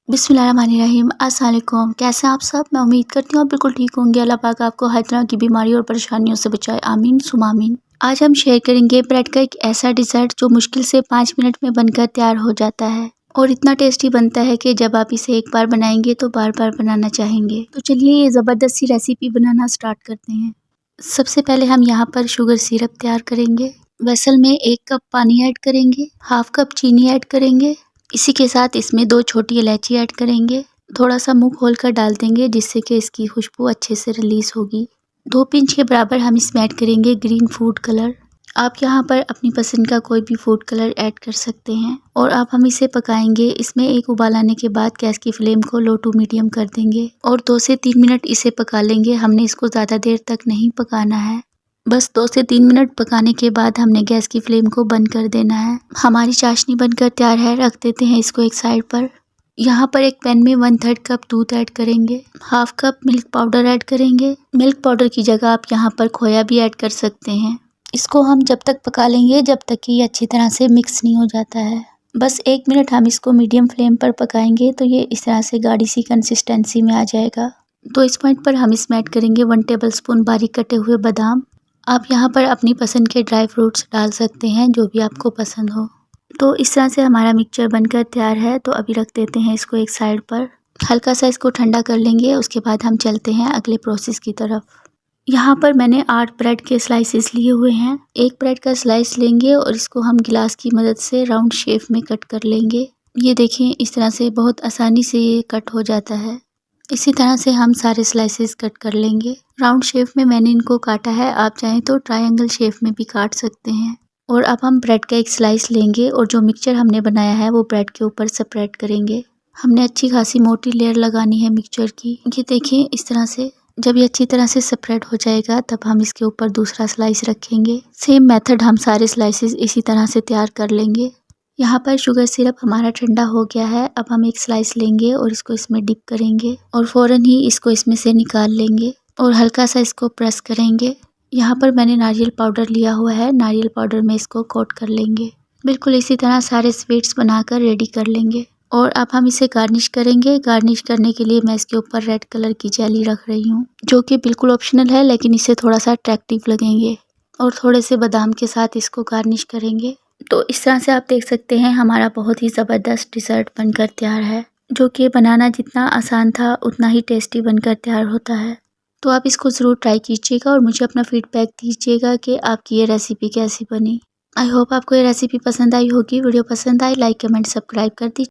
बिस्मिल्लाहिर्रहमानिर्रहीम। अस्सलाम वालेकुम। कैसे हैं आप सब? मैं उम्मीद करती हूँ आप बिल्कुल ठीक होंगे। अल्लाह पाक आपको हर तरह की बीमारी और परेशानियों से बचाए। आमीन सुमा आमीन। आज हम शेयर करेंगे ब्रेड का एक ऐसा डिज़र्ट जो मुश्किल से 5 मिनट में बनकर तैयार हो जाता है और इतना टेस्टी बनता है कि जब आप इसे एक बार बनाएंगे तो बार बार बनाना चाहेंगे। तो चलिए ये ज़बरदस्त सी रेसिपी बनाना स्टार्ट करते हैं। सबसे पहले हम यहाँ पर शुगर सिरप तैयार करेंगे। वेसल में 1 कप पानी ऐड करेंगे, हाफ कप चीनी ऐड करेंगे। इसी के साथ इसमें 2 छोटी इलायची ऐड करेंगे। थोड़ा सा मुंह खोल कर डाल देंगे जिससे कि इसकी खुशबू अच्छे से रिलीज़ होगी। 2 पिंच के बराबर हम इसमें ऐड करेंगे ग्रीन फूड कलर। आप यहाँ पर अपनी पसंद का कोई भी फूड कलर ऐड कर सकते हैं और अब हम इसे पकाएंगे। इसमें एक उबाल आने के बाद गैस की फ्लेम को लो टू मीडियम कर देंगे और 2 से 3 मिनट इसे पका लेंगे। हमने इसको ज़्यादा देर तक नहीं पकाना है। बस 2 से 3 मिनट पकाने के बाद हमने गैस की फ्लेम को बंद कर देना है। हमारी चाशनी बनकर तैयार है। रख देते हैं इसको एक साइड पर। यहाँ पर एक पैन में 1/3 कप दूध ऐड करेंगे, half cup milk powder add करेंगे। मिल्क पाउडर की जगह आप यहाँ पर खोया भी ऐड कर सकते हैं। इसको हम जब तक पका लेंगे जब तक कि ये अच्छी तरह से मिक्स नहीं हो जाता है। बस 1 मिनट हम इसको मीडियम फ्लेम पर पकाएंगे तो ये इस तरह से गाढ़ी सी कंसिस्टेंसी में आ जाएगा। तो इस पॉइंट पर हम इसमें ऐड करेंगे 1 टेबलस्पून बारीक कटे हुए बादाम। आप यहाँ पर अपनी पसंद के ड्राई फ्रूट्स डाल सकते हैं जो भी आपको पसंद हो। तो इस तरह से हमारा मिक्सचर बनकर तैयार है। तो अभी रख देते हैं इसको एक साइड पर। हल्का सा इसको ठंडा कर लेंगे। उसके बाद हम चलते हैं अगले प्रोसेस की तरफ। यहाँ पर मैंने 8 ब्रेड के स्लाइसेस लिए हुए हैं। एक ब्रेड का स्लाइस लेंगे और इसको हम गिलास की मदद से राउंड शेप में कट कर लेंगे। ये देखें इस तरह से बहुत आसानी से ये कट हो जाता है। इसी तरह से हम सारे स्लाइसेस कट कर लेंगे। राउंड शेप में मैंने इनको काटा है। आप चाहें तो ट्रायंगल शेप में भी काट सकते हैं। और अब हम ब्रेड का एक स्लाइस लेंगे और जो मिक्सचर हमने बनाया है वो ब्रेड के ऊपर स्प्रेड करेंगे। हमने अच्छी खासी मोटी लेयर लगानी है मिक्सचर की। ये देखें इस तरह से। जब ये अच्छी तरह से स्प्रेड हो जाएगा तब हम इसके ऊपर दूसरा स्लाइस रखेंगे। सेम मेथड हम सारे स्लाइसेस इसी तरह से तैयार कर लेंगे। यहाँ पर शुगर सिरप हमारा ठंडा हो गया है। अब हम एक स्लाइस लेंगे और इसको इसमें डिप करेंगे और फ़ौरन ही इसको इसमें से निकाल लेंगे और हल्का सा इसको प्रेस करेंगे। यहाँ पर मैंने नारियल पाउडर लिया हुआ है। नारियल पाउडर में इसको कोट कर लेंगे। बिल्कुल इसी तरह सारे स्वीट्स बनाकर रेडी कर लेंगे और अब हम इसे गार्निश करेंगे। गार्निश करने के लिए मैं इसके ऊपर रेड कलर की जेली रख रही हूँ जो कि बिल्कुल ऑप्शनल है लेकिन इससे थोड़ा सा अट्रैक्टिव लगेंगे और थोड़े से बादाम के साथ इसको गार्निश करेंगे। तो इस तरह से आप देख सकते हैं हमारा बहुत ही ज़बरदस्त डिज़र्ट बनकर तैयार है जो कि बनाना जितना आसान था उतना ही टेस्टी बनकर तैयार होता है। तो आप इसको ज़रूर ट्राई कीजिएगा और मुझे अपना फीडबैक दीजिएगा कि आपकी ये रेसिपी कैसी बनी। आई होप आपको ये रेसिपी पसंद आई होगी। वीडियो पसंद आई लाइक कमेंट सब्सक्राइब कर दीजिए।